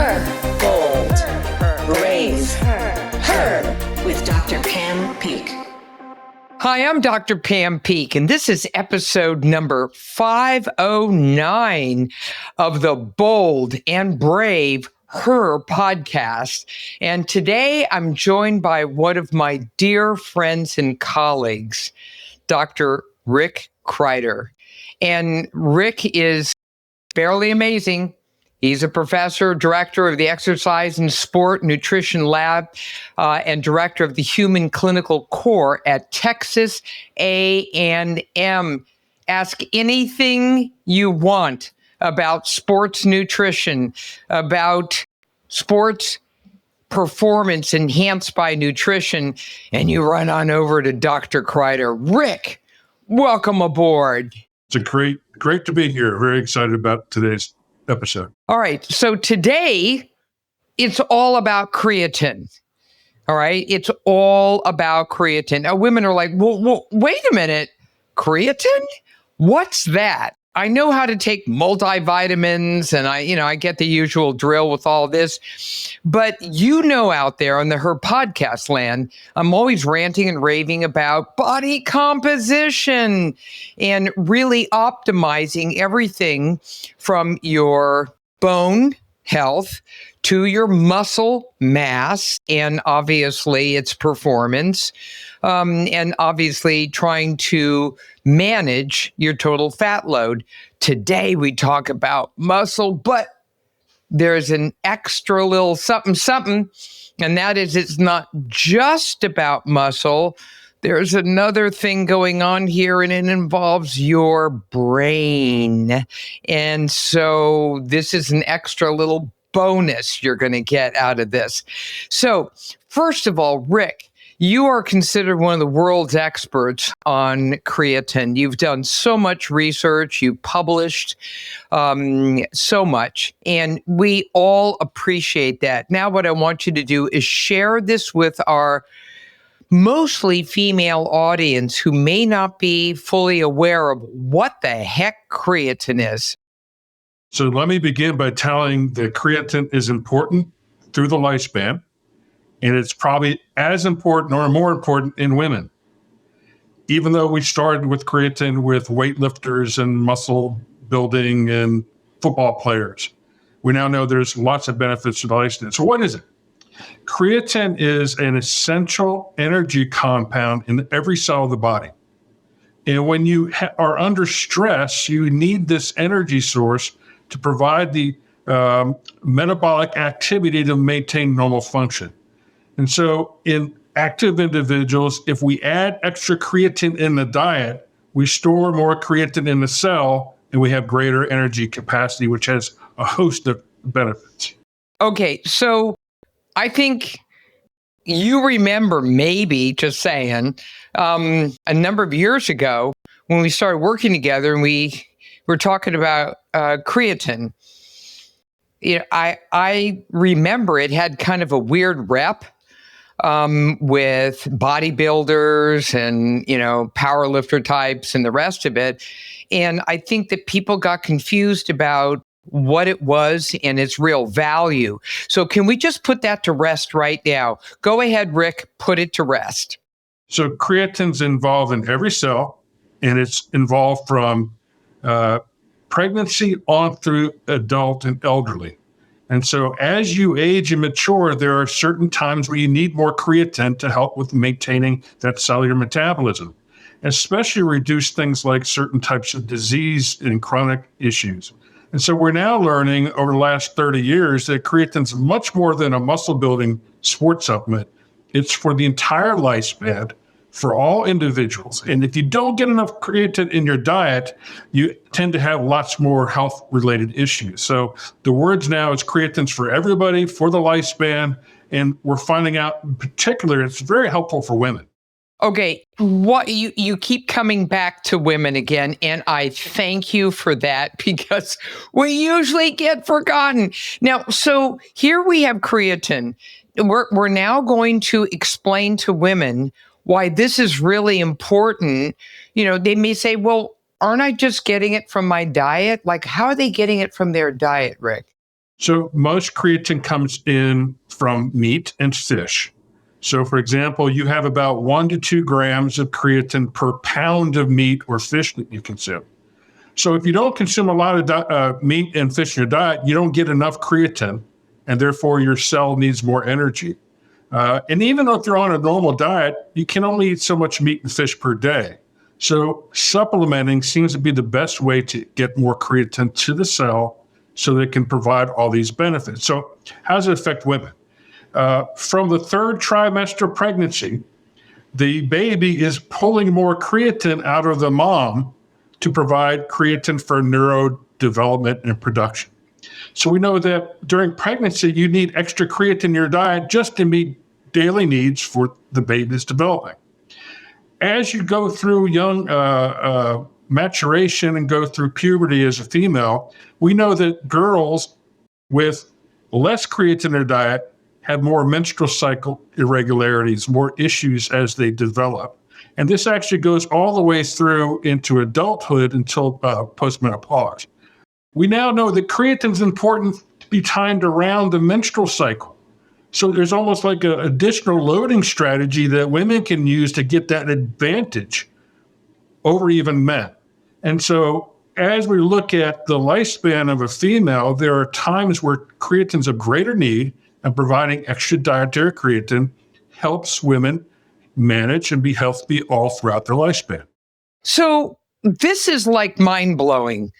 Her. Bold. Brave. Her. With Dr. Pam Peak. Hi, I'm Dr. Pam Peak, and this is episode number 509 of the Bold and Brave Her podcast. And today I'm joined by one of my dear friends and colleagues, Dr. Rick Kreider. And Rick is fairly amazing. He's a professor, director of the Exercise and Sport Nutrition Lab, and director of the Human Clinical Core at Texas A&M. Ask anything you want about sports nutrition, about sports performance enhanced by nutrition, and you run on over to Dr. Kreider. Rick, welcome aboard. It's great to be here. Very excited about today's episode. All right. So today, it's all about creatine. All right. It's all about creatine. Now, women are like, well, wait a minute. Creatine? What's that? I know how to take multivitamins and I get the usual drill with all this, but out there on the Her podcast land, I'm always ranting and raving about body composition and really optimizing everything from your bone health to your muscle mass and obviously its performance, and obviously trying to manage your total fat load. Today we talk about muscle, but there's an extra little something, and that is it's not just about muscle. There's another thing going on here, and it involves your brain. And so this is an extra little bonus you're going to get out of this. So first of all, Rick, you are considered one of the world's experts on creatine. You've done so much research. You've published so much, and we all appreciate that. Now what I want you to do is share this with our mostly female audience who may not be fully aware of what the heck creatine is. So let me begin by telling that creatine is important through the lifespan, and it's probably as important or more important in women. Even though we started with creatine with weightlifters and muscle building and football players, we now know there's lots of benefits to the lifestyle. So what is it? Creatine is an essential energy compound in every cell of the body. And when you are under stress, you need this energy source to provide the metabolic activity to maintain normal function. And so in active individuals, if we add extra creatine in the diet, we store more creatine in the cell and we have greater energy capacity, which has a host of benefits. Okay, so I think you remember, maybe just saying, a number of years ago when we started working together and we were talking about creatine. I remember it had kind of a weird rep with bodybuilders and, power lifter types and the rest of it. And I think that people got confused about what it was and its real value. So can we just put that to rest right now? Go ahead, Rick, put it to rest. So creatine's involved in every cell, and it's involved from pregnancy on through adult and elderly. And so as you age and mature, there are certain times where you need more creatine to help with maintaining that cellular metabolism, especially reduce things like certain types of disease and chronic issues. And so we're now learning over the last 30 years that creatine is much more than a muscle building sports supplement. It's for the entire lifespan for all individuals. And if you don't get enough creatine in your diet, you tend to have lots more health related issues. So the words now is creatine's for everybody, for the lifespan. And we're finding out in particular, it's very helpful for women. Okay, what you keep coming back to women again, and I thank you for that because we usually get forgotten. Now, so here we have creatine. We're now going to explain to women why this is really important. They may say, well, aren't I just getting it from my diet? Like, how are they getting it from their diet, Rick? So most creatine comes in from meat and fish. So for example, you have about 1 to 2 grams of creatine per pound of meat or fish that you consume. So if you don't consume a lot of meat and fish in your diet, you don't get enough creatine, and therefore your cell needs more energy. And even if you're on a normal diet, you can only eat so much meat and fish per day. So supplementing seems to be the best way to get more creatine to the cell so that it can provide all these benefits. So how does it affect women? From the 3rd trimester of pregnancy, the baby is pulling more creatine out of the mom to provide creatine for neurodevelopment and production. So we know that during pregnancy, you need extra creatine in your diet just to meet daily needs for the baby's developing. As you go through young maturation and go through puberty as a female, we know that girls with less creatine in their diet have more menstrual cycle irregularities, more issues as they develop. And this actually goes all the way through into adulthood until postmenopause. We now know that creatine is important to be timed around the menstrual cycle. So there's almost like an additional loading strategy that women can use to get that advantage over even men. And so as we look at the lifespan of a female, there are times where creatine's of greater need, and providing extra dietary creatine helps women manage and be healthy all throughout their lifespan. So this is like mind-blowing,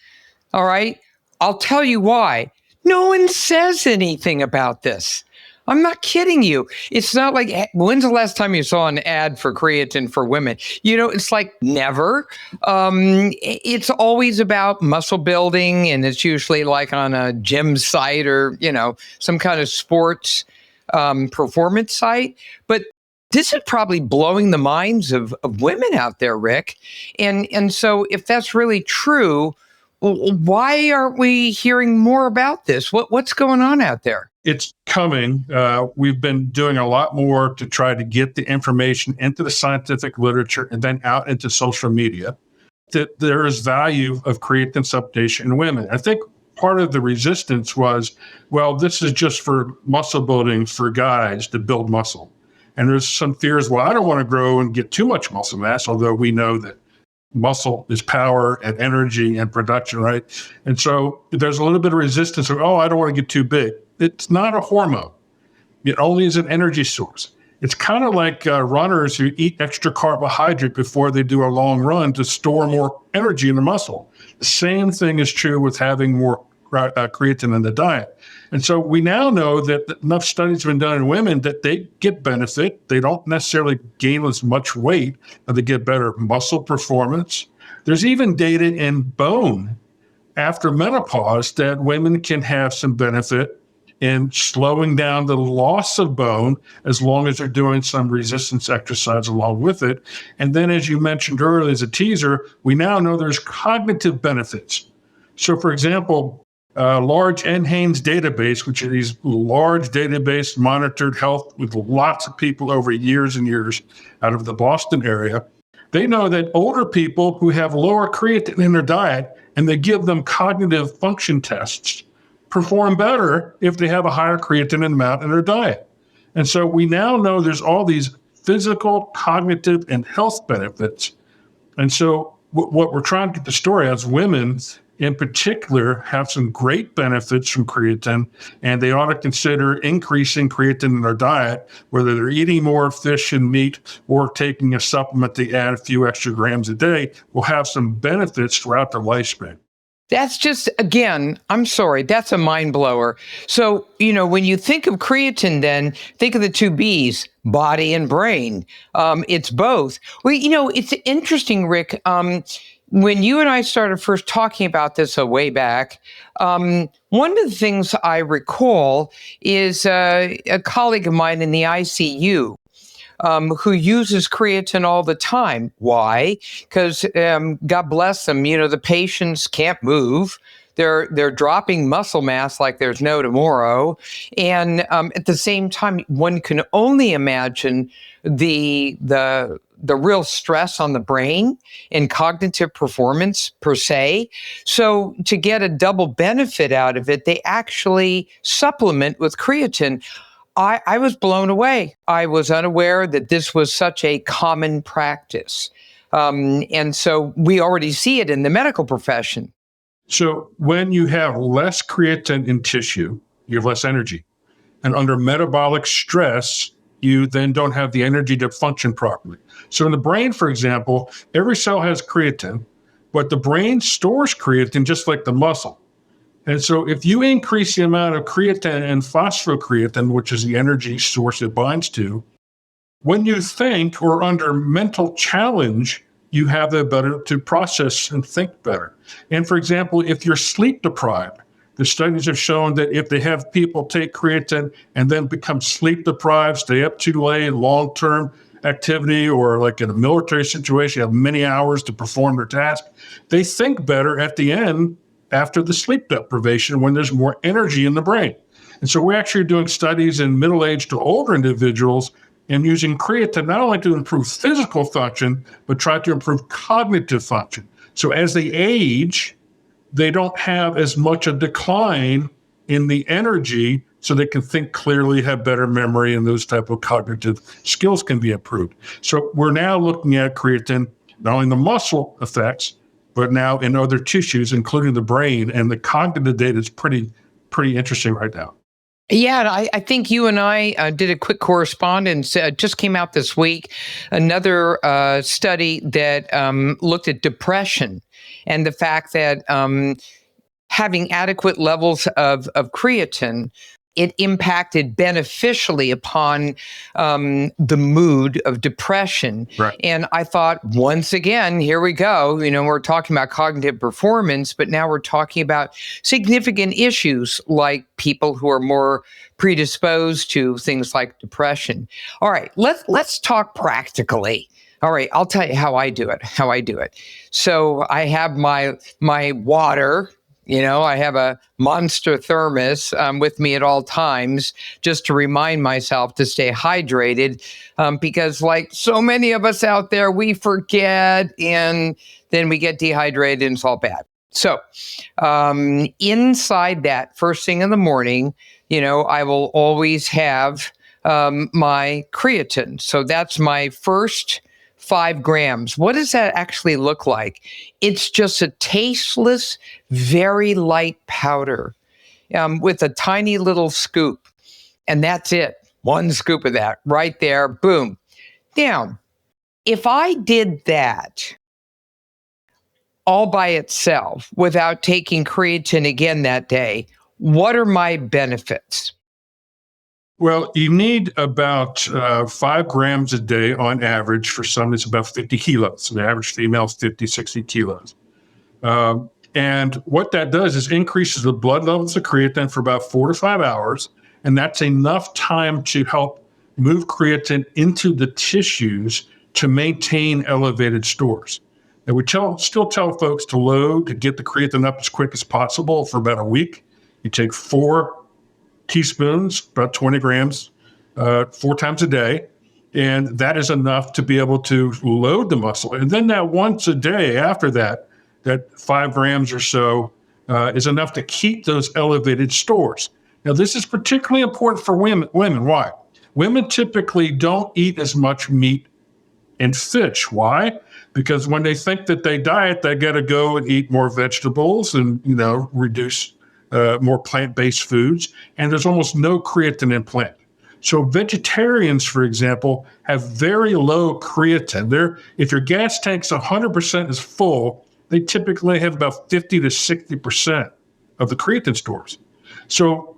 all right? I'll tell you why. No one says anything about this. I'm not kidding you. It's not like, when's the last time you saw an ad for creatine for women? You know, it's like never. It's always about muscle building, and it's usually like on a gym site or, you know, some kind of sports performance site. But this is probably blowing the minds of women out there, Rick. And so if that's really true, why aren't we hearing more about this? What's going on out there? It's coming. We've been doing a lot more to try to get the information into the scientific literature and then out into social media that there is value of creatine supplementation in women. I think part of the resistance was, well, this is just for muscle building for guys to build muscle. And there's some fears, well, I don't want to grow and get too much muscle mass, although we know that muscle is power and energy and production, right? And so there's a little bit of resistance of, I don't want to get too big. It's not a hormone. It only is an energy source. It's kind of like runners who eat extra carbohydrate before they do a long run to store more energy in the muscle. The same thing is true with having more creatine in the diet. And so we now know that enough studies have been done in women that they get benefit. They don't necessarily gain as much weight, but they get better muscle performance. There's even data in bone after menopause that women can have some benefit in slowing down the loss of bone as long as they're doing some resistance exercise along with it. And then, as you mentioned earlier as a teaser, we now know there's cognitive benefits. So, for example, large NHANES database, which are these large database monitored health with lots of people over years and years out of the Boston area, they know that older people who have lower creatine in their diet and they give them cognitive function tests perform better if they have a higher creatine amount in their diet. And so we now know there's all these physical, cognitive, and health benefits. And so what we're trying to get the story as women in particular have some great benefits from creatine, and they ought to consider increasing creatine in their diet, whether they're eating more fish and meat or taking a supplement to add a few extra grams a day will have some benefits throughout their lifespan. That's just, again, I'm sorry, that's a mind blower. So, when you think of creatine, then think of the two B's, body and brain. It's both. Well, it's interesting, Rick. When you and I started first talking about this way back, one of the things I recall is a colleague of mine in the ICU who uses creatine all the time. Why? Because God bless them, the patients can't move. they're dropping muscle mass like there's no tomorrow. And at the same time, one can only imagine the real stress on the brain and cognitive performance per se. So to get a double benefit out of it, they actually supplement with creatine. I was blown away. I was unaware that this was such a common practice. And so we already see it in the medical profession. So when you have less creatine in tissue, you have less energy. And under metabolic stress, you then don't have the energy to function properly. So in the brain, for example, every cell has creatine, but the brain stores creatine just like the muscle. And so if you increase the amount of creatine and phosphocreatine, which is the energy source it binds to, when you think or under mental challenge, you have the ability to process and think better. And for example, if you're sleep deprived, the studies have shown that if they have people take creatine and then become sleep deprived, stay up too late, long-term activity, or like in a military situation, have many hours to perform their task, they think better at the end after the sleep deprivation when there's more energy in the brain. And so we're actually doing studies in middle-aged to older individuals and using creatine not only to improve physical function, but try to improve cognitive function. So as they age, they don't have as much a decline in the energy, so they can think clearly, have better memory, and those type of cognitive skills can be improved. So we're now looking at creatine, not only the muscle effects, but now in other tissues, including the brain, and the cognitive data is pretty interesting right now. Yeah, I think you and I did a quick correspondence. Just came out this week, another study that looked at depression and the fact that having adequate levels of creatine, it impacted beneficially upon the mood of depression. Right. And I thought, once again, here we go. We're talking about cognitive performance, but now we're talking about significant issues like people who are more predisposed to things like depression. All right, let's talk practically. All right, I'll tell you how I do it. So I have my water. I have a monster thermos with me at all times just to remind myself to stay hydrated because like so many of us out there, we forget and then we get dehydrated and it's all bad. So inside that, first thing in the morning, I will always have my creatine. So that's my first 5 grams. What does that actually look like? It's just a tasteless, very light powder with a tiny little scoop. And that's it. 1 scoop of that right there. Boom. Now, if I did that all by itself without taking creatine again that day, what are my benefits? Well, you need about 5 grams a day on average. For some, it's about 50 kilos. So the average female is 50, 60 kilos. And what that does is increases the blood levels of creatine for about 4 to 5 hours. And that's enough time to help move creatine into the tissues to maintain elevated stores. And we still tell folks to load, to get the creatine up as quick as possible for about a week. You take 4 teaspoons, about 20 grams, 4 times a day. And that is enough to be able to load the muscle. And then that once a day after that 5 grams or so is enough to keep those elevated stores. Now, this is particularly important for women. Why? Women typically don't eat as much meat and fish. Why? Because when they think that they diet, they got to go and eat more vegetables and, reduce more plant-based foods, and there's almost no creatine in plant. So vegetarians, for example, have very low creatine. If your gas tank's 100% is full, they typically have about 50 to 60% of the creatine stores. So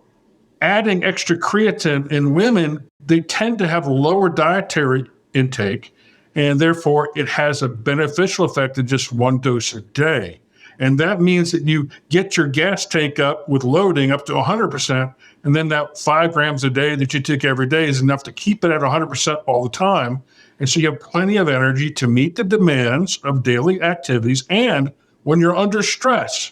adding extra creatine in women, they tend to have a lower dietary intake, and therefore it has a beneficial effect of just 1 dose a day. And that means that you get your gas tank up with loading up to 100%, and then that 5 grams a day that you take every day is enough to keep it at 100% all the time. And so you have plenty of energy to meet the demands of daily activities. And when you're under stress,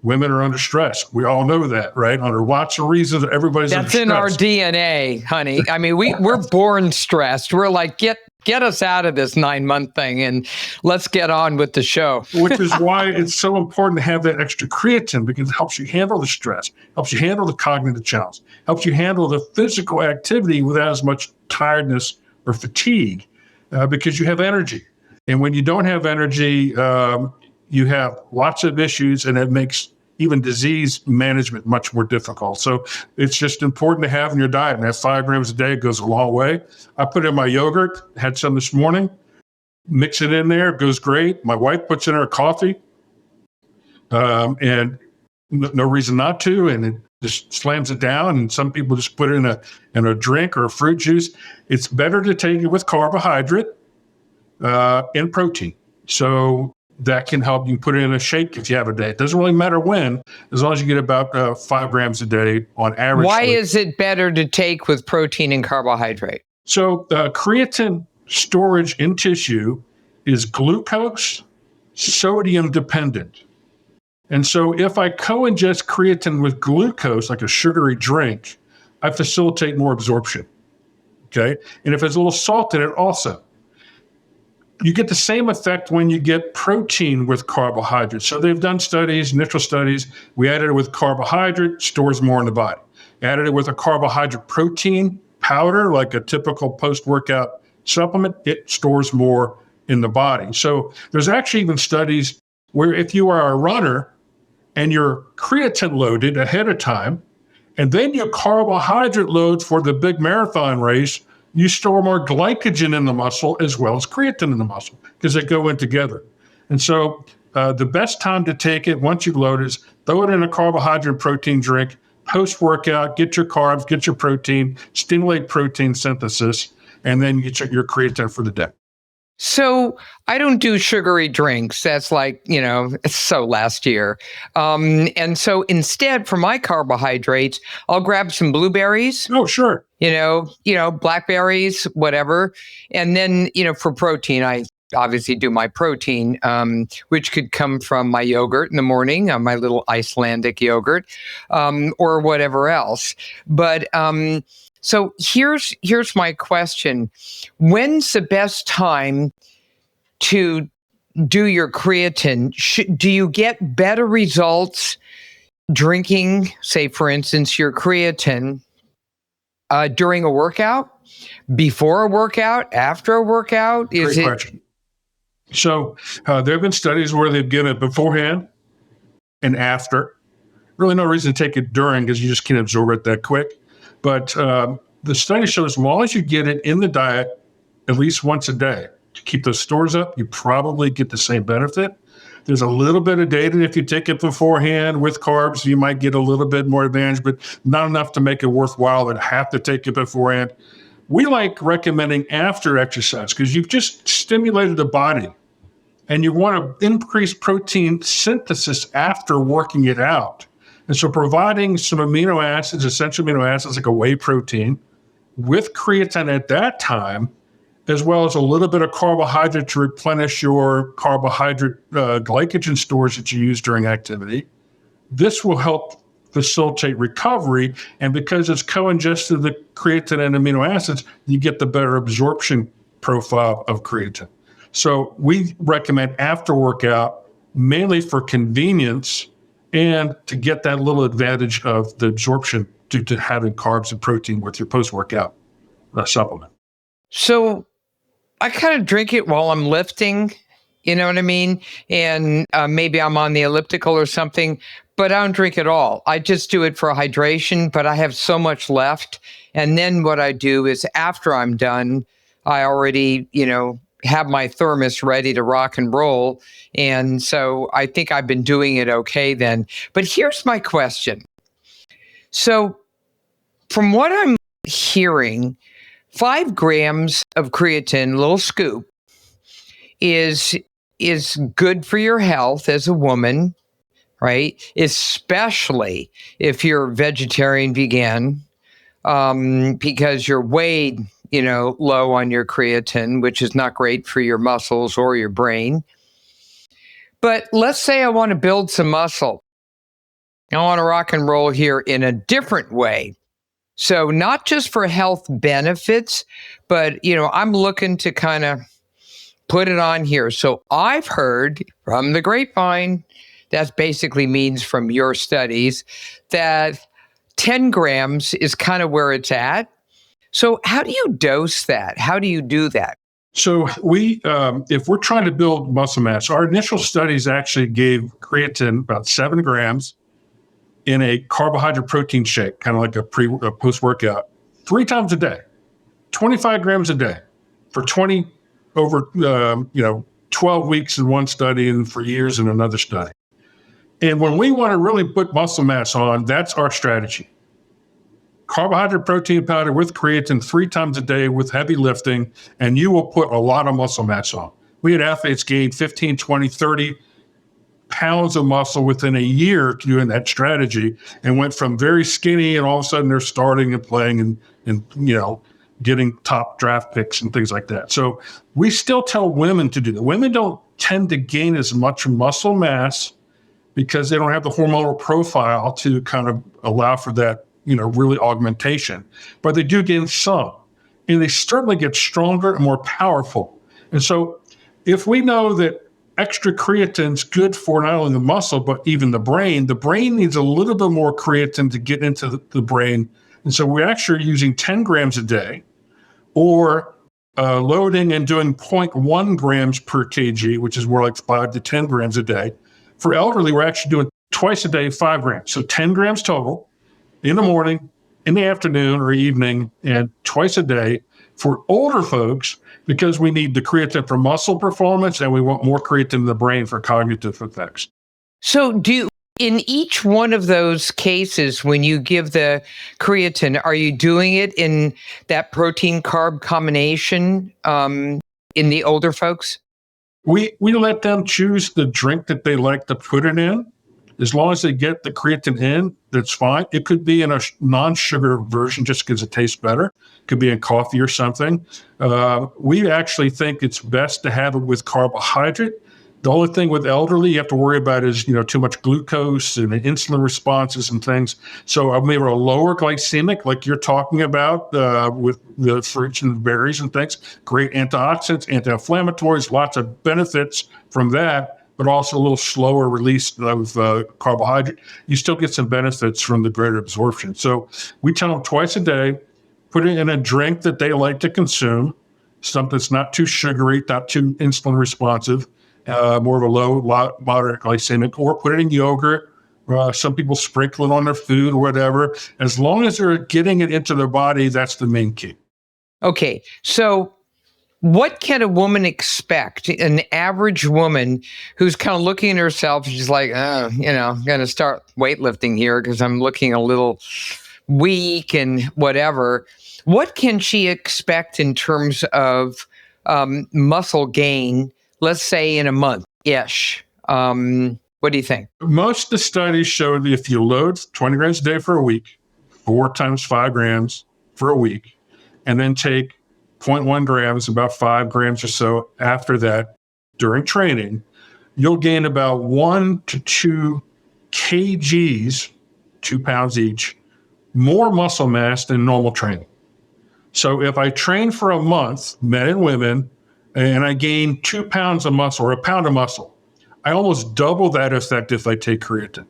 Women are under stress. We all know that, right? Under lots of reasons, everybody's That's under in our stress. DNA, honey. I mean, we're born stressed. We're like, get us out of this 9-month thing and let's get on with the show. Which is why it's so important to have that extra creatine, because it helps you handle the stress, helps you handle the cognitive challenge, helps you handle the physical activity without as much tiredness or fatigue, because you have energy. And when you don't have energy, you have lots of issues, and it makes even disease management much more difficult. So it's just important to have in your diet. And that 5 grams a day goes a long way. I put in my yogurt, had some this morning, mix it in there, it goes great. My wife puts in her coffee, and no reason not to, and it just slams it down. And some people just put it in a drink or a fruit juice. It's better to take it with carbohydrate and protein. So that can help you put it in a shake if you have a day. It doesn't really matter when, as long as you get about 5 grams a day on average. Why is it better to take with protein and carbohydrate? So creatine storage in tissue is glucose, sodium dependent. And so if I co-ingest creatine with glucose, like a sugary drink, I facilitate more absorption. Okay. And if there's a little salt in it also. You get the same effect when you get protein with carbohydrates. So they've done studies, initial studies. We added it with carbohydrate, stores more in the body. Added it with a carbohydrate protein powder, like a typical post-workout supplement, it stores more in the body. So there's actually even studies where if you are a runner and you're creatine loaded ahead of time, and then your carbohydrate loads for the big marathon race, you store more glycogen in the muscle as well as creatine in the muscle because they go in together. And so the best time to take it once you load is throw it in a carbohydrate protein drink, post-workout, get your carbs, get your protein, stimulate protein synthesis, and then you check your creatine for the day. So I don't do sugary drinks. That's like, it's so last year. And so instead for my carbohydrates, I'll grab some blueberries. Oh, sure. Blackberries, whatever. And then, for protein, I obviously do my protein, which could come from my yogurt in the morning, my little Icelandic yogurt, or whatever else. But so here's my question. When's the best time to do your creatine? Do you get better results drinking, say, for instance, your creatine during a workout, before a workout, after a workout? Great question. So there have been studies where they've given it beforehand and after. Really no reason to take it during because you just can't absorb it that quick. But the study shows as long as you get it in the diet at least once a day to keep those stores up, you probably get the same benefit. There's a little bit of data. If you take it beforehand with carbs, you might get a little bit more advantage, but not enough to make it worthwhile and have to take it beforehand. We like recommending after exercise because you've just stimulated the body and you want to increase protein synthesis after working it out. And so providing some amino acids, essential amino acids like a whey protein with creatine at that time, as well as a little bit of carbohydrate to replenish your carbohydrate glycogen stores that you use during activity. This will help facilitate recovery. And because it's co-ingested the creatine and amino acids, you get the better absorption profile of creatine. So we recommend after workout, mainly for convenience and to get that little advantage of the absorption due to having carbs and protein with your post-workout supplement. So I kind of drink it while I'm lifting, you know what I mean? And maybe I'm on the elliptical or something, but I don't drink at all. I just do it for hydration, but I have so much left. And then what I do is after I'm done, I already, have my thermos ready to rock and roll. And so I think I've been doing it okay then. But here's my question. So from what I'm hearing, 5 grams of creatine, little scoop, is good for your health as a woman, right? Especially if you're vegetarian, vegan, because you're way, low on your creatine, which is not great for your muscles or your brain. But let's say I want to build some muscle. I want to rock and roll here in a different way. So not just for health benefits, but, I'm looking to kind of put it on here. So I've heard from the grapevine, that basically means from your studies, that 10 grams is kind of where it's at. So how do you dose that? How do you do that? So if we're trying to build muscle mass, our initial studies actually gave creatine about 7 grams in a carbohydrate protein shake, kind of like a post-workout, 3 times a day, 25 grams a day for 12 weeks in one study and for years in another study. And when we want to really put muscle mass on, that's our strategy. Carbohydrate protein powder with creatine 3 times a day with heavy lifting, and you will put a lot of muscle mass on. We had athletes gain 15, 20, 30 pounds of muscle within a year doing that strategy, and went from very skinny and all of a sudden they're starting and playing and getting top draft picks and things like that. So we still tell women to do that. Women don't tend to gain as much muscle mass because they don't have the hormonal profile to kind of allow for that, really augmentation, but they do gain some, and they certainly get stronger and more powerful. And so if we know that extra creatine is good for not only the muscle, but even the brain needs a little bit more creatine to get into the brain. And so we're actually using 10 grams a day or loading and doing 0.1 grams per kg, which is more like 5 to 10 grams a day. For elderly, we're actually doing twice a day, 5 grams. So 10 grams total in the morning, in the afternoon or evening, and twice a day. For older folks, because we need the creatine for muscle performance and we want more creatine in the brain for cognitive effects. So in each one of those cases, when you give the creatine, are you doing it in that protein carb combination in the older folks? We let them choose the drink that they like to put it in. As long as they get the creatine in, that's fine. It could be in a non-sugar version just because it tastes better. It could be in coffee or something. We actually think it's best to have it with carbohydrate. The only thing with elderly you have to worry about is, too much glucose and insulin responses and things. So maybe a lower glycemic, like you're talking about with the fruits and berries and things. Great antioxidants, anti-inflammatories, lots of benefits from that, but also a little slower release of carbohydrate. You still get some benefits from the greater absorption. So we tell them twice a day, put it in a drink that they like to consume, something that's not too sugary, not too insulin responsive, more of a low, moderate glycemic, or put it in yogurt. Some people sprinkle it on their food or whatever. As long as they're getting it into their body, that's the main key. Okay, so what can a woman expect? An average woman who's kind of looking at herself, she's like, I'm going to start weightlifting here because I'm looking a little weak and whatever. What can she expect in terms of muscle gain, let's say in a month-ish? What do you think? Most of the studies show that if you load 20 grams a day for a week, 4 times 5 grams for a week, and then take 0.1 grams, about 5 grams or so after that during training, you'll gain about 1 to 2 kgs, 2 pounds each, more muscle mass than normal training. So if I train for a month, men and women, and I gain 2 pounds of muscle or a pound of muscle, I almost double that effect if I take creatine.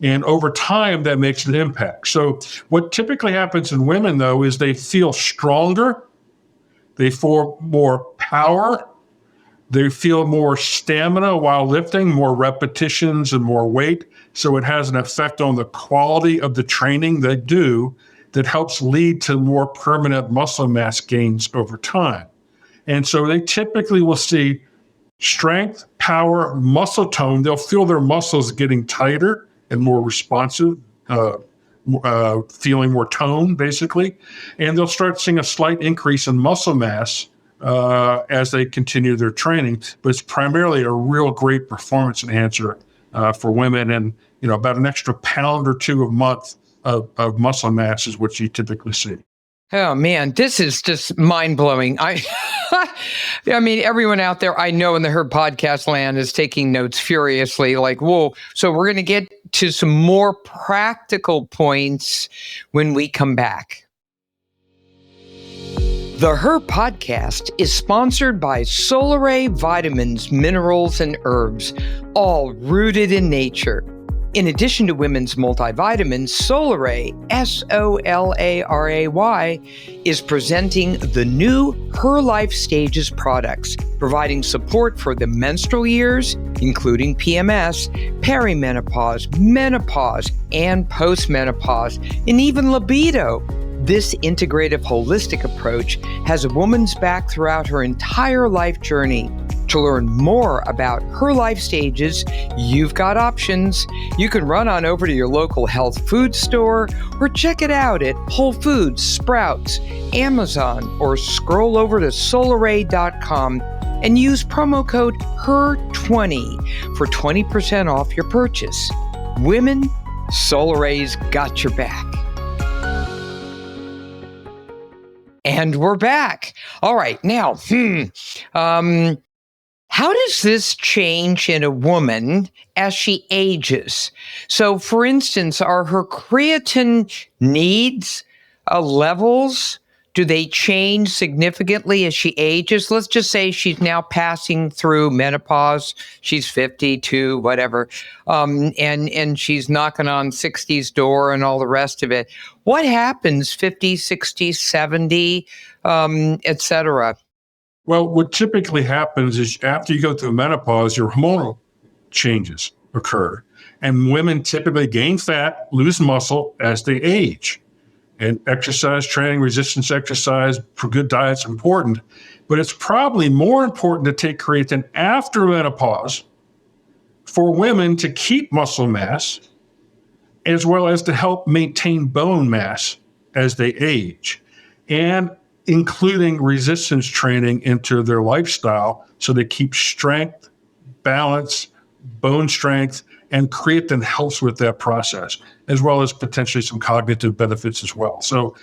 And over time, that makes an impact. So what typically happens in women, though, is they feel stronger, they feel more power, they feel more stamina while lifting, more repetitions and more weight. So it has an effect on the quality of the training they do that helps lead to more permanent muscle mass gains over time. And so they typically will see strength, power, muscle tone. They'll feel their muscles getting tighter and more responsive, feeling more tone, basically. And they'll start seeing a slight increase in muscle mass as they continue their training. But it's primarily a real great performance enhancer for women. And, about an extra pound or 2 a month of muscle mass is what you typically see. Oh man, this is just mind blowing. I mean, everyone out there I know in the Her podcast land is taking notes furiously, like, whoa. So we're going to get to some more practical points when we come back. The Her podcast is sponsored by Solaray Vitamins, Minerals, and Herbs, all rooted in nature. In addition to women's multivitamins, Solaray, Solaray, is presenting the new Her Life Stages products, providing support for the menstrual years, including PMS, perimenopause, menopause, and postmenopause, and even libido. This integrative holistic approach has a woman's back throughout her entire life journey. To learn more about Her Life Stages, you've got options. You can run on over to your local health food store or check it out at Whole Foods, Sprouts, Amazon, or scroll over to solaray.com and use promo code HER20 for 20% off your purchase. Women, Solaray's got your back. And we're back. All right. Now, how does this change in a woman as she ages? So, for instance, are her creatine needs levels, do they change significantly as she ages? Let's just say she's now passing through menopause. She's 52, whatever, and she's knocking on 60's door and all the rest of it. What happens 50, 60, 70, et cetera? Well, what typically happens is after you go through menopause, your hormonal changes occur. And women typically gain fat, lose muscle as they age. And exercise training, resistance exercise, for good diet is important. But it's probably more important to take creatine after menopause for women to keep muscle mass, as well as to help maintain bone mass as they age. And including resistance training into their lifestyle so they keep strength, balance, bone strength, and creatine helps with that process, as well as potentially some cognitive benefits as well. So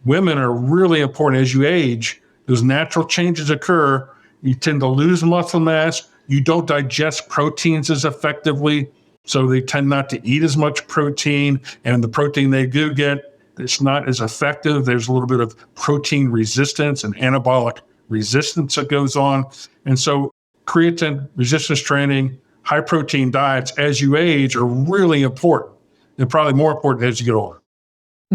women are really important. As you age, those natural changes occur. You tend to lose muscle mass. You don't digest proteins as effectively, so they tend not to eat as much protein. And the protein they do get, it's not as effective. There's a little bit of protein resistance and anabolic resistance that goes on. And so creatine, resistance training, high protein diets as you age are really important. They're probably more important as you get older.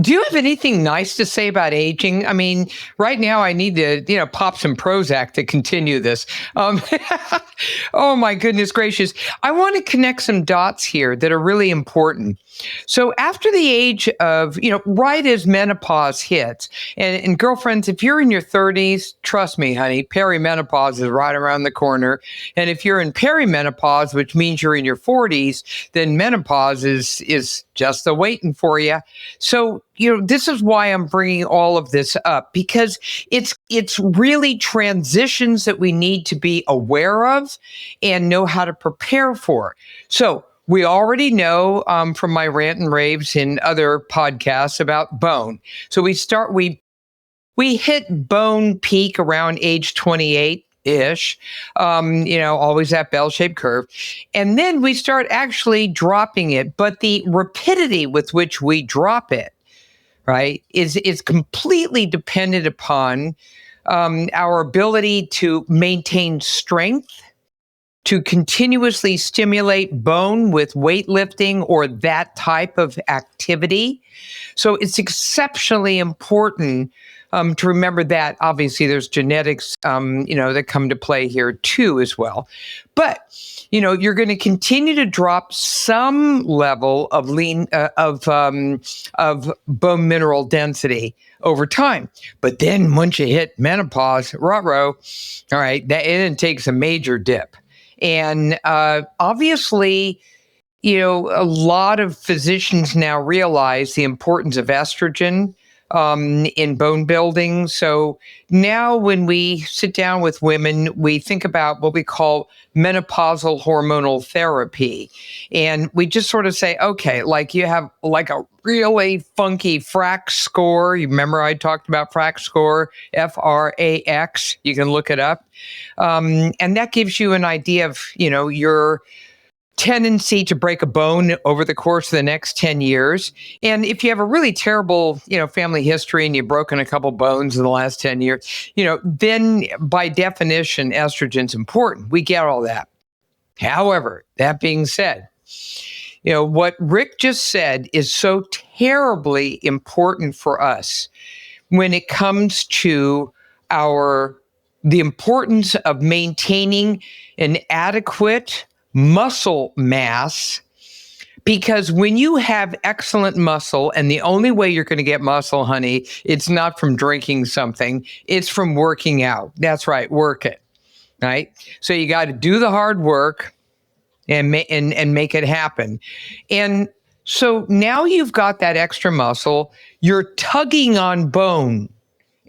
Do you have anything nice to say about aging? I mean, right now I need to, pop some Prozac to continue this. Oh my goodness gracious. I want to connect some dots here that are really important. So after the age of, right as menopause hits, and girlfriends, if you're in your 30s, trust me, honey, perimenopause is right around the corner. And if you're in perimenopause, which means you're in your 40s, then menopause is just waiting for you. So, this is why I'm bringing all of this up, because it's really transitions that we need to be aware of and know how to prepare for. So we already know from my rant and raves in other podcasts about bone. So we hit bone peak around age 28-ish, always that bell-shaped curve. And then we start actually dropping it. But the rapidity with which we drop it, right, is completely dependent upon our ability to maintain strength, to continuously stimulate bone with weightlifting or that type of activity. So it's exceptionally important to remember that. Obviously, there's genetics, that come to play here too as well. But you're going to continue to drop some level of of bone mineral density over time. But then once you hit menopause, all right, it takes a major dip. And obviously, a lot of physicians now realize the importance of estrogen in bone building. So now when we sit down with women, we think about what we call menopausal hormonal therapy. And we just sort of say, okay, like you have like a really funky FRAX score. You remember I talked about FRAX score, FRAX. You can look it up. And that gives you an idea of, your tendency to break a bone over the course of the next 10 years. And if you have a really terrible, family history and you've broken a couple bones in the last 10 years, then by definition, estrogen's important. We get all that. However, that being said, what Rick just said is so terribly important for us when it comes to the importance of maintaining an adequate muscle mass, because when you have excellent muscle, and the only way you're going to get muscle, honey, it's not from drinking something, it's from working out. That's right, work it, right? So you got to do the hard work and make it happen. And so now you've got that extra muscle, you're tugging on bone.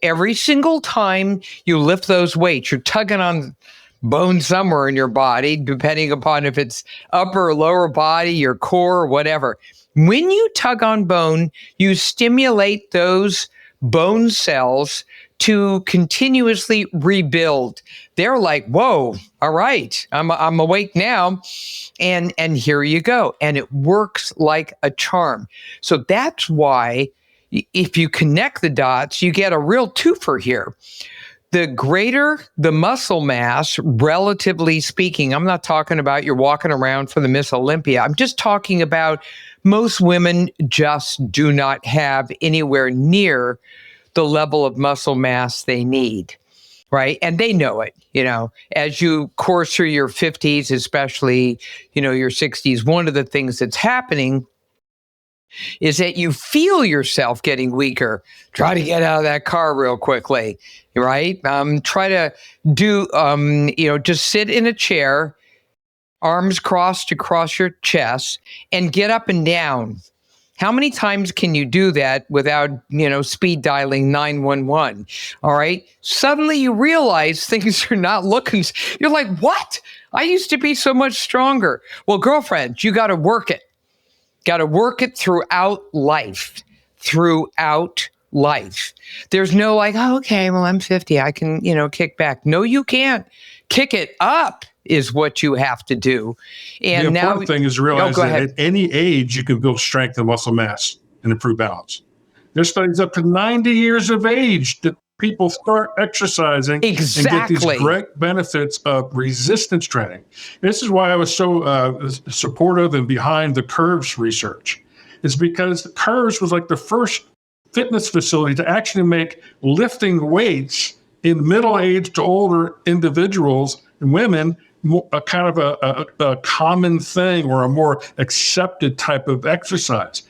Every single time you lift those weights, you're tugging on bone somewhere in your body, depending upon if it's upper or lower body, your core, or whatever. When you tug on bone, you stimulate those bone cells to continuously rebuild. They're like, whoa, all right, I'm awake now. And here you go. And it works like a charm. So that's why if you connect the dots, you get a real twofer here. The greater the muscle mass, relatively speaking, I'm not talking about you're walking around for the Miss Olympia. I'm just talking about most women just do not have anywhere near the level of muscle mass they need, right? And they know it, as you course through your 50s, especially, your 60s, one of the things that's happening is that you feel yourself getting weaker. Try to get out of that car real quickly, right? Try to do, just sit in a chair, arms crossed across your chest, and get up and down. How many times can you do that without, speed dialing 911? All right. Suddenly you realize things are not looking, you're like, what? I used to be so much stronger. Well, girlfriend, you got to work it. Got to work it throughout life. There's no like, oh, okay, well, I'm 50. I can, kick back. No, you can't. Kick it up is what you have to do. And the important thing is to realize that at any age, you can build strength and muscle mass and improve balance. There's studies up to 90 years of age that people start exercising and get these great benefits of resistance training. This is why I was so supportive and behind the Curves research. It's because Curves was like the first fitness facility to actually make lifting weights in middle-aged to older individuals and women a kind of a common thing or a more accepted type of exercise.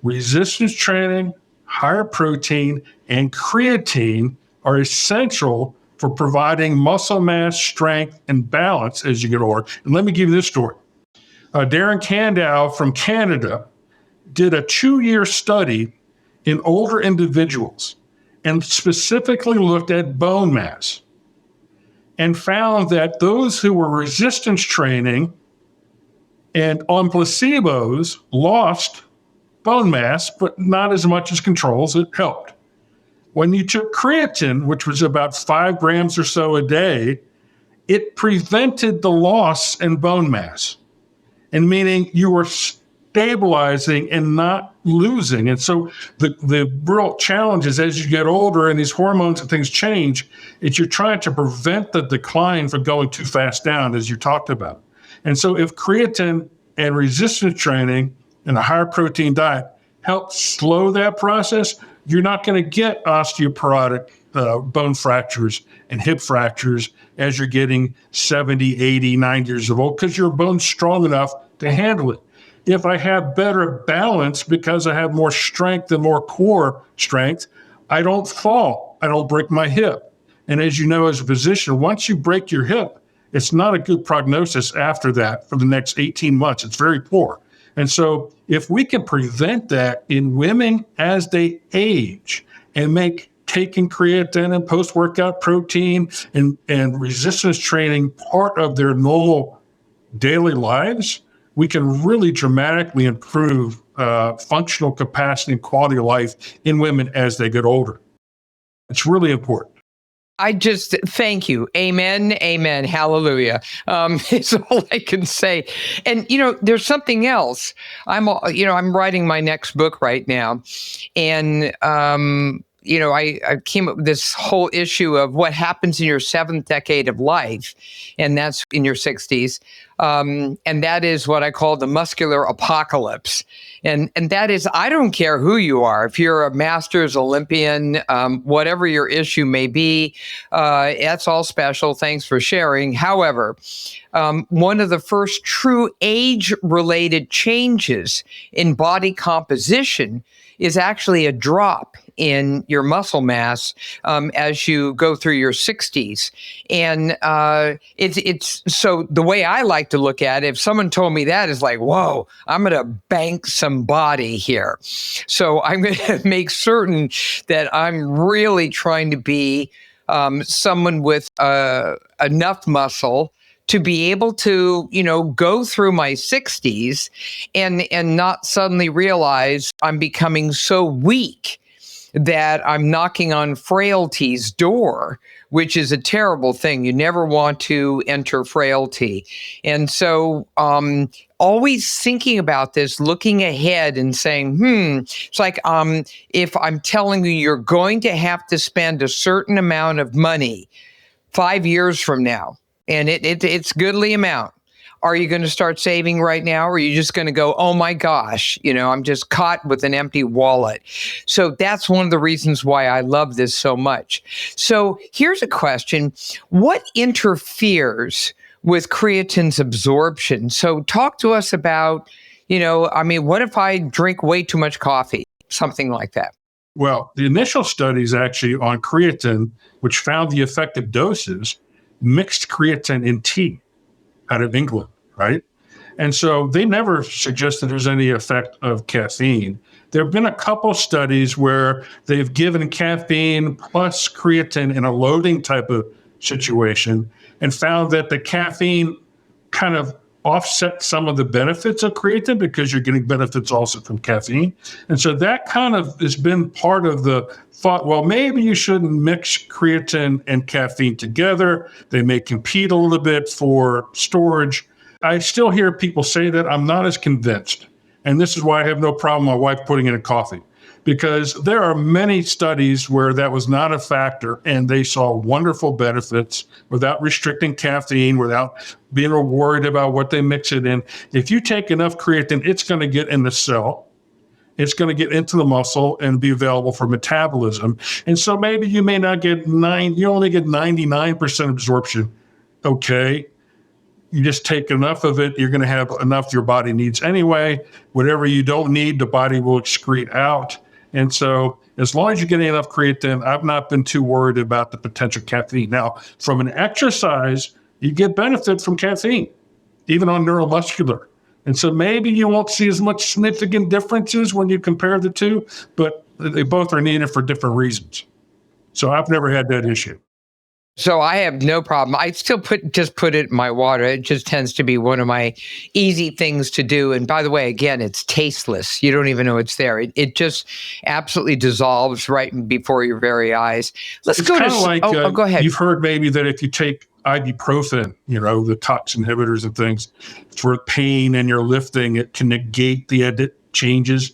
Resistance training, higher protein, and creatine are essential for providing muscle mass, strength, and balance as you get older. And let me give you this story. Darren Candow from Canada did a 2-year study in older individuals and specifically looked at bone mass and found that those who were resistance training and on placebos lost bone mass, but not as much as controls. It helped. When you took creatine, which was about 5 grams or so a day, it prevented the loss in bone mass, and meaning you were stabilizing and not losing. And so the real challenge is as you get older and these hormones and things change, is you're trying to prevent the decline from going too fast down, as you talked about. And so if creatine and resistance training and a higher protein diet help slow that process, you're not going to get osteoporotic bone fractures and hip fractures as you're getting 70, 80, 90 years old, because your bone's strong enough to handle it. If I have better balance because I have more strength and more core strength, I don't fall. I don't break my hip. And as you know, as a physician, once you break your hip, it's not a good prognosis after that for the next 18 months. It's very poor. And so if we can prevent that in women as they age and make taking creatine and post-workout protein and resistance training part of their normal daily lives, we can really dramatically improve functional capacity and quality of life in women as they get older. It's really important. I just thank you. Amen. Amen. Hallelujah. Is all I can say. And, there's something else. I'm writing my next book right now. And, I came up with this whole issue of what happens in your seventh decade of life, and that's in your 60s. And that is what I call the muscular apocalypse. And that is, I don't care who you are, if you're a Masters Olympian, whatever your issue may be, that's all special. Thanks for sharing. However, one of the first true age-related changes in body composition is actually a drop in your muscle mass as you go through your 60s. And it's so the way I like to look at it, if someone told me that, is like, whoa, I'm going to bank some body here. So I'm going to make certain that I'm really trying to be someone with enough muscle to be able to, go through my 60s and not suddenly realize I'm becoming so weak that I'm knocking on frailty's door, which is a terrible thing. You never want to enter frailty. And so always thinking about this, looking ahead and saying, it's like if I'm telling you you're going to have to spend a certain amount of money 5 years from now, and it's goodly amount. Are you going to start saving right now? Or are you just going to go, oh my gosh, I'm just caught with an empty wallet? So that's one of the reasons why I love this so much. So here's a question. What interferes with creatine's absorption? So talk to us about, what if I drink way too much coffee? Something like that. Well, the initial studies actually on creatine, which found the effective doses, mixed creatine in tea out of England, right? And so they never suggested there's any effect of caffeine. There have been a couple studies where they've given caffeine plus creatine in a loading type of situation and found that the caffeine kind of offset some of the benefits of creatine because you're getting benefits also from caffeine. And so that kind of has been part of the thought, well, maybe you shouldn't mix creatine and caffeine together. They may compete a little bit for storage. I still hear people say that. I'm not as convinced. And this is why I have no problem my wife putting it in coffee, because there are many studies where that was not a factor and they saw wonderful benefits without restricting caffeine, without being worried about what they mix it in. If you take enough creatine, it's going to get in the cell. It's going to get into the muscle and be available for metabolism. And so maybe you may not get you only get 99% absorption. Okay. You just take enough of it, you're going to have enough your body needs anyway. Whatever you don't need, the body will excrete out. And so as long as you're getting enough creatine, I've not been too worried about the potential caffeine. Now, from an exercise, you get benefit from caffeine, even on neuromuscular. And so maybe you won't see as much significant differences when you compare the two, but they both are needed for different reasons. So I've never had that issue. So I have no problem. I still just put it in my water. It just tends to be one of my easy things to do. And by the way, again, it's tasteless. You don't even know it's there. It just absolutely dissolves right before your very eyes. Let's go to go ahead. You've heard maybe that if you take ibuprofen, the tox inhibitors and things for pain and you're lifting, it can negate the edit changes.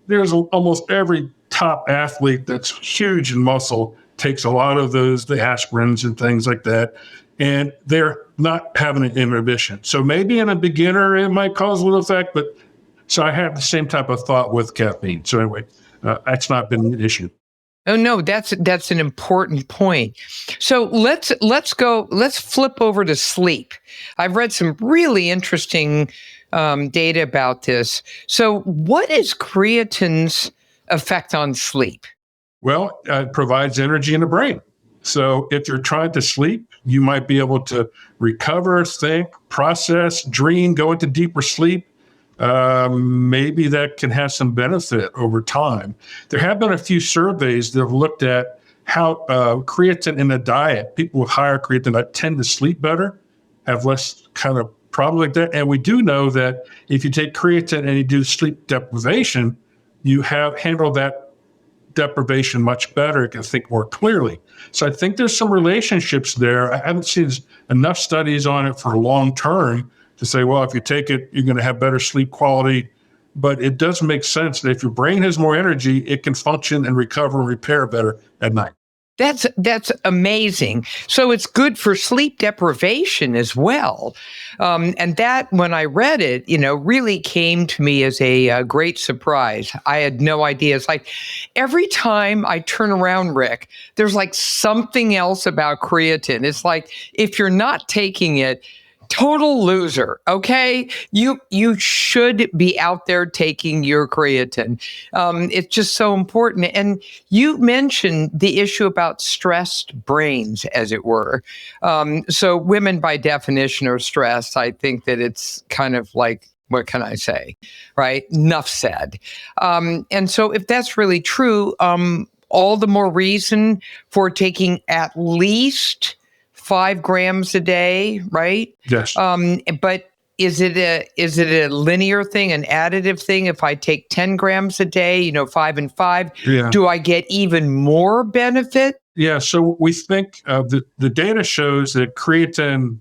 There's almost every top athlete that's huge in muscle takes a lot of those, the aspirins and things like that, and they're not having an inhibition. So maybe in a beginner, it might cause a little effect, but so I have the same type of thought with caffeine. So anyway, that's not been an issue. Oh no, that's an important point. So let's flip over to sleep. I've read some really interesting data about this. So what is creatine's effect on sleep? Well, it provides energy in the brain. So if you're trying to sleep, you might be able to recover, think, process, dream, go into deeper sleep. maybe that can have some benefit over time. There have been a few surveys that have looked at how creatine in a diet, people with higher creatine tend to sleep better, have less kind of problem like that. And we do know that if you take creatine and you do sleep deprivation, you have handled that deprivation much better. You can think more clearly. So I think there's some relationships there. I haven't seen enough studies on it for long term to say, well, if you take it, you're going to have better sleep quality. But it does make sense that if your brain has more energy, it can function and recover and repair better at night. That's amazing. So it's good for sleep deprivation as well. And that, when I read it, really came to me as a great surprise. I had no idea. It's like every time I turn around, Rick, there's like something else about creatine. It's like if you're not taking it, total loser. Okay. You should be out there taking your creatine. It's just so important. And you mentioned the issue about stressed brains, as it were. So women by definition are stressed. I think that it's kind of like, what can I say? Right? Enough said. And so if that's really true, all the more reason for taking at least 5 grams a day, right? Yes. But is it a linear thing, an additive thing? If I take 10 grams a day, 5 and 5, do I get even more benefit? Yeah. So we think the data shows that creatine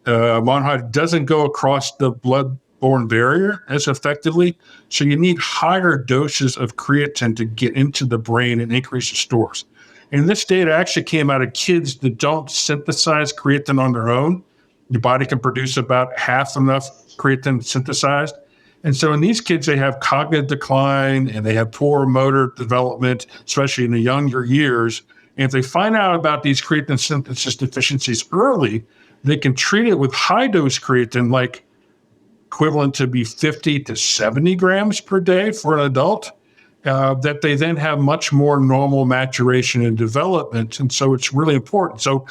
monohydrate doesn't go across the blood-borne barrier as effectively. So you need higher doses of creatine to get into the brain and increase the stores. And this data actually came out of kids that don't synthesize creatine on their own. Your body can produce about half enough creatine synthesized. And so in these kids, they have cognitive decline and they have poor motor development, especially in the younger years. And if they find out about these creatine synthesis deficiencies early, they can treat it with high dose creatine, like equivalent to be 50 to 70 grams per day for an adult. That they then have much more normal maturation and development. And so it's really important. So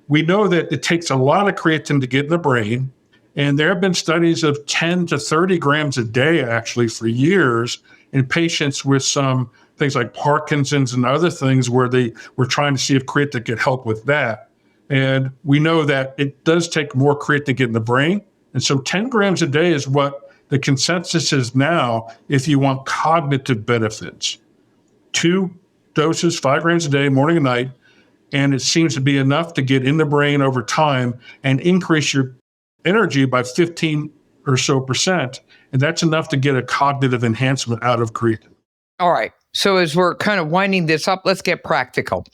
we know that it takes a lot of creatine to get in the brain. And there have been studies of 10 to 30 grams a day, actually, for years in patients with some things like Parkinson's and other things where they were trying to see if creatine could help with that. And we know that it does take more creatine to get in the brain. And so 10 grams a day is what the consensus is now if you want cognitive benefits. 2 doses, 5 grams a day, morning and night, and it seems to be enough to get in the brain over time and increase your energy by 15 or so percent. And that's enough to get a cognitive enhancement out of creatine. All right. So as we're kind of winding this up, let's get practical.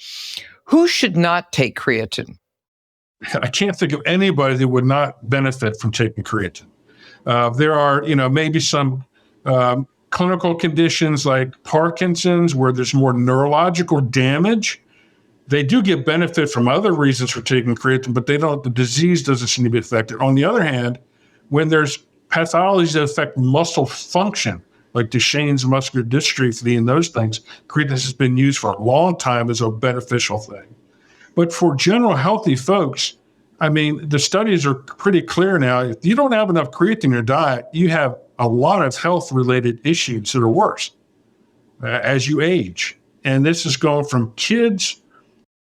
Who should not take creatine? I can't think of anybody that would not benefit from taking creatine. There are, maybe some clinical conditions like Parkinson's where there's more neurological damage. They do get benefit from other reasons for taking creatine, but the disease doesn't seem to be affected. On the other hand, when there's pathologies that affect muscle function, like Duchenne's muscular dystrophy and those things, creatine has been used for a long time as a beneficial thing. But for general healthy folks, I mean, the studies are pretty clear now. If you don't have enough creatine in your diet, you have a lot of health-related issues that are worse as you age. And this is going from kids.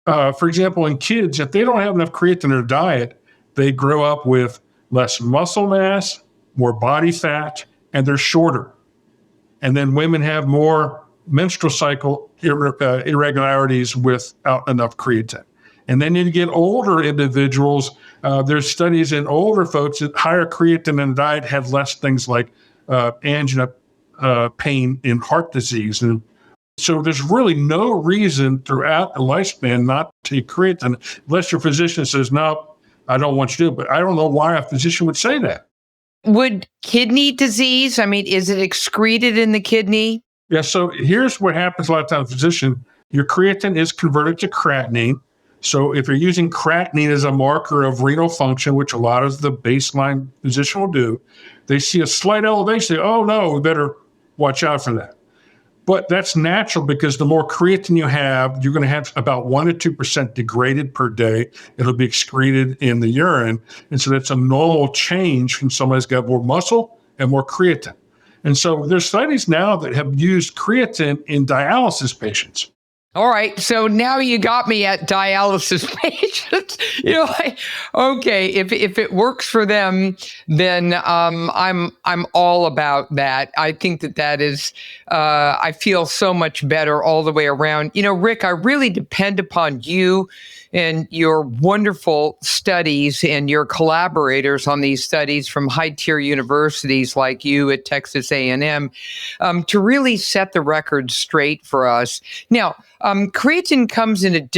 For example, in kids, if they don't have enough creatine in their diet, they grow up with less muscle mass, more body fat, and they're shorter. And then women have more menstrual cycle irregularities without enough creatine. And then you get older individuals. There's studies in older folks that higher creatine in the diet have less things like angina, pain, and heart disease. And so there's really no reason throughout the lifespan not to take creatine unless your physician says, no, I don't want you to do it. But I don't know why a physician would say that. Would kidney disease, is it excreted in the kidney? Yeah, so here's what happens a lot of times, physician. Your creatine is converted to creatinine. So if you're using creatinine as a marker of renal function, which a lot of the baseline physician will do, they see a slight elevation. They say, oh, no, we better watch out for that. But that's natural because the more creatine you have, you're going to have about 1% to 2% degraded per day. It'll be excreted in the urine. And so that's a normal change from someone who's got more muscle and more creatine. And so there's studies now that have used creatine in dialysis patients. All right, so now you got me at dialysis patients. Okay, if it works for them, then I'm all about that. I think that is. I feel so much better all the way around. Rick, I really depend upon you and your wonderful studies and your collaborators on these studies from high-tier universities like you at Texas A&M to really set the record straight for us. Now, creatine comes in a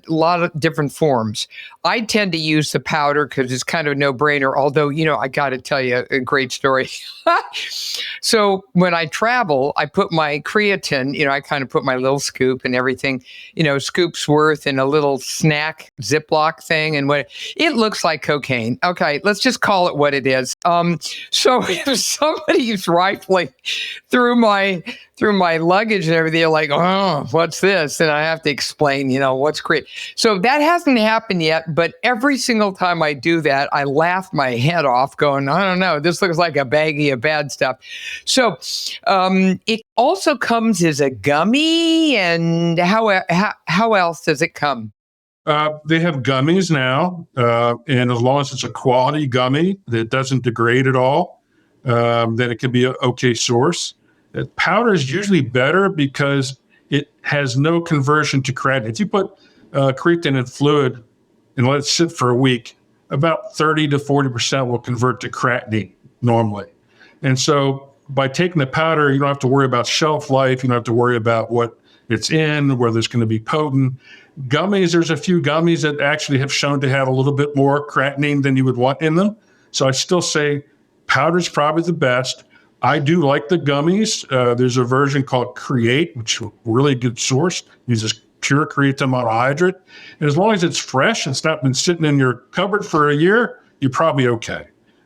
lot of different forms. I tend to use the powder because it's kind of a no-brainer, although, I got to tell you a great story. So when I travel, I put my creatine, I kind of put my little scoop and everything, scoop's worth in a little snack Ziploc thing. And what it looks like cocaine. Okay, let's just call it what it is. So if somebody's rifling through my luggage and everything, they're like, oh, what's this? And I have to explain, what's creatine. So that hasn't happened yet, but every single time I do that, I laugh my head off going, I don't know, this looks like a baggie of bad stuff. So it also comes as a gummy, and how else does it come? They have gummies now, and as long as it's a quality gummy that doesn't degrade at all, then it can be an okay source. Powder is usually better because it has no conversion to creatine. If you put creatine in fluid and let it sit for a week, about 30 to 40% will convert to creatinine normally. And so by taking the powder, you don't have to worry about shelf life. You don't have to worry about what it's in, whether it's going to be potent. Gummies, there's a few gummies that actually have shown to have a little bit more creatinine than you would want in them. So I still say powder's probably the best. I do like the gummies. There's a version called Create, which is a really good source, uses pure creatine monohydrate. And as long as it's fresh and it's not been sitting in your cupboard for a year, you're probably okay.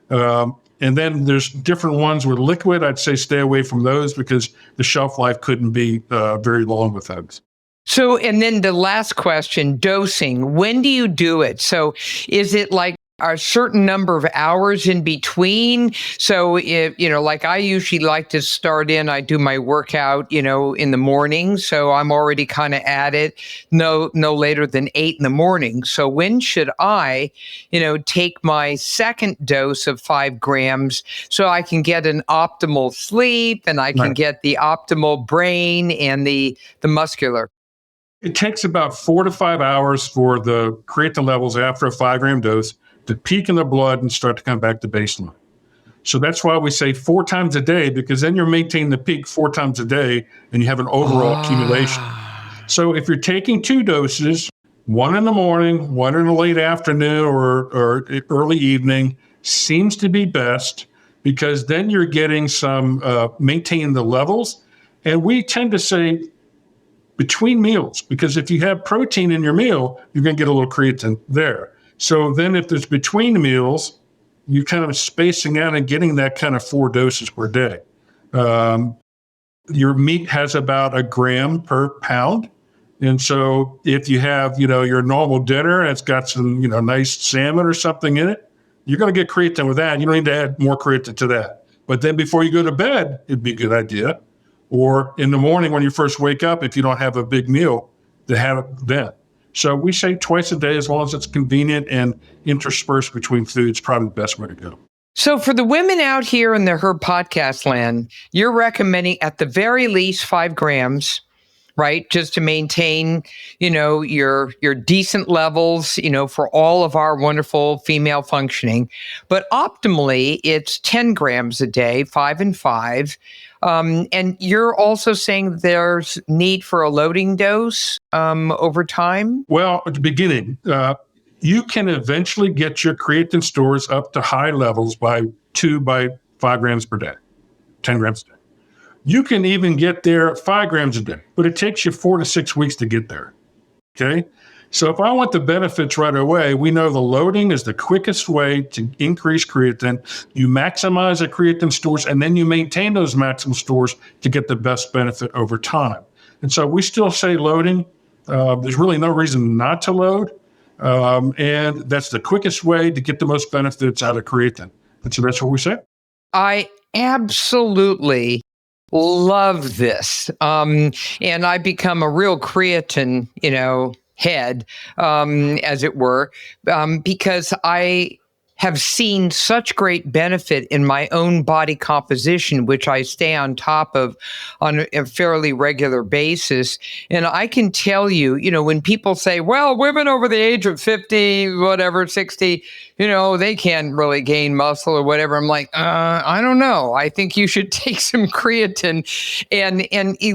And then there's different ones with liquid. I'd say stay away from those because the shelf life couldn't be very long with those. So, and then the last question, dosing. When do you do it? So is it like a certain number of hours in between? So if, like I usually like to start I do my workout, in the morning. So I'm already kind of at it no later than 8 in the morning. So when should I, take my second dose of 5 grams so I can get an optimal sleep and I can get the optimal brain and the muscular? It takes about 4 to 5 hours for the creatine levels after a 5-gram dose to peak in the blood and start to come back to baseline. So that's why we say 4 times a day, because then you're maintaining the peak 4 times a day and you have an overall accumulation. So if you're taking 2 doses, one in the morning, one in the late afternoon or early evening, seems to be best because then you're getting some, maintaining the levels. And we tend to say between meals, because if you have protein in your meal, you're going to get a little creatine there. So then if there's between meals, you're kind of spacing out and getting that kind of 4 doses per day. Your meat has about 1 gram per pound. And so if you have, your normal dinner and it's got some, nice salmon or something in it, you're going to get creatine with that. You don't need to add more creatine to that. But then before you go to bed, it'd be a good idea. Or in the morning when you first wake up, if you don't have a big meal, to have it then. So we say twice a day, as long as it's convenient and interspersed between foods, probably the best way to go. So for the women out here in the Herb Podcast land, you're recommending at the very least 5 grams, right? Just to maintain, your decent levels, for all of our wonderful female functioning. But optimally, it's 10 grams a day, 5 and 5. And you're also saying there's need for a loading dose over time? Well, at the beginning, you can eventually get your creatine stores up to high levels by 5 grams per day, 10 grams a day. You can even get there at 5 grams a day, but it takes you 4 to 6 weeks to get there. Okay? So if I want the benefits right away, we know the loading is the quickest way to increase creatine. You maximize the creatine stores, and then you maintain those maximal stores to get the best benefit over time. And so we still say loading. There's really no reason not to load. And that's the quickest way to get the most benefits out of creatine. And so that's what we say. I absolutely love this. And I become a real creatine, head, as it were, because I have seen such great benefit in my own body composition, which I stay on top of on a fairly regular basis. And I can tell you, when people say, well, women over the age of 50, whatever, 60, they can't really gain muscle or whatever. I'm like, I don't know. I think you should take some creatine. And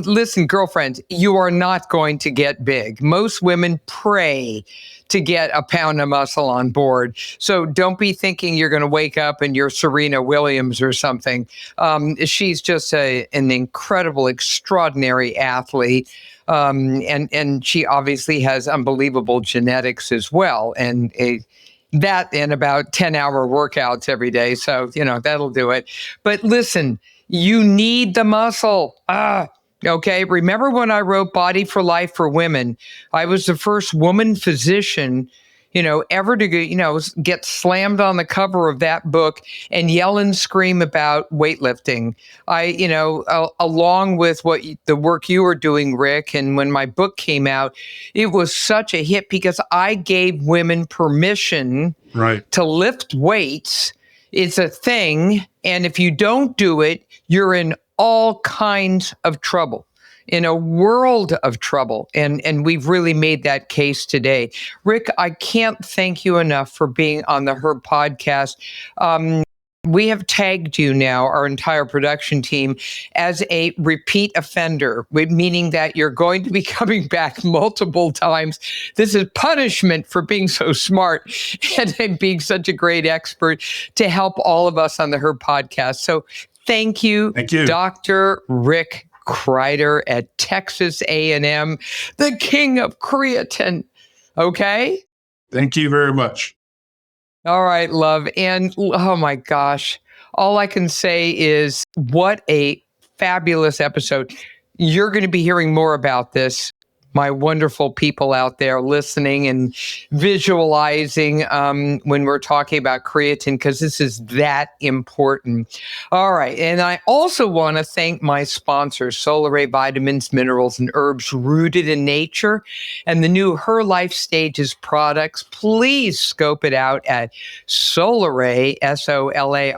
listen, girlfriends, you are not going to get big. Most women pray to get a pound of muscle on board. So don't be thinking you're going to wake up and you're Serena Williams or something. She's just an incredible, extraordinary athlete. And she obviously has unbelievable genetics as well. And that and about 10-hour workouts every day. So, that'll do it. But listen, you need the muscle. Okay. Remember when I wrote Body for Life for Women? I was the first woman physician, ever to get slammed on the cover of that book and yell and scream about weightlifting. Along with the work you were doing, Rick, and when my book came out, it was such a hit because I gave women permission to lift weights. It's a thing. And if you don't do it, you're in all kinds of trouble, in a world of trouble. And we've really made that case today. Rick, I can't thank you enough for being on the Her podcast. We have tagged you now, our entire production team, as a repeat offender, meaning that you're going to be coming back multiple times. This is punishment for being so smart and being such a great expert to help all of us on the Her podcast. So thank you, Dr. Rick Kreider at Texas A&M, the king of creatine. Okay? Thank you very much. All right, love. And oh my gosh, all I can say is what a fabulous episode. You're going to be hearing more about this. My wonderful people out there listening and visualizing when we're talking about creatine, because this is that important. All right. And I also want to thank my sponsors, Solaray Vitamins, Minerals, and Herbs Rooted in Nature, and the new Her Life Stages products. Please scope it out at Solaray, SOLARAY.com.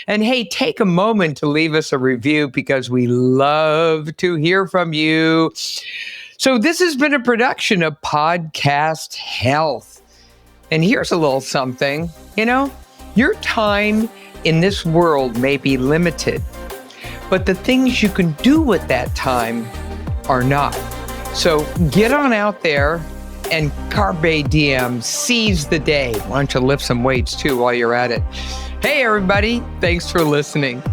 And hey, take a moment to leave us a review because we love to hear from you. So this has been a production of Podcast Health. And here's a little something. Your time in this world may be limited, but the things you can do with that time are not. So get on out there and carpe diem, seize the day. Why don't you lift some weights too while you're at it? Hey, everybody. Thanks for listening.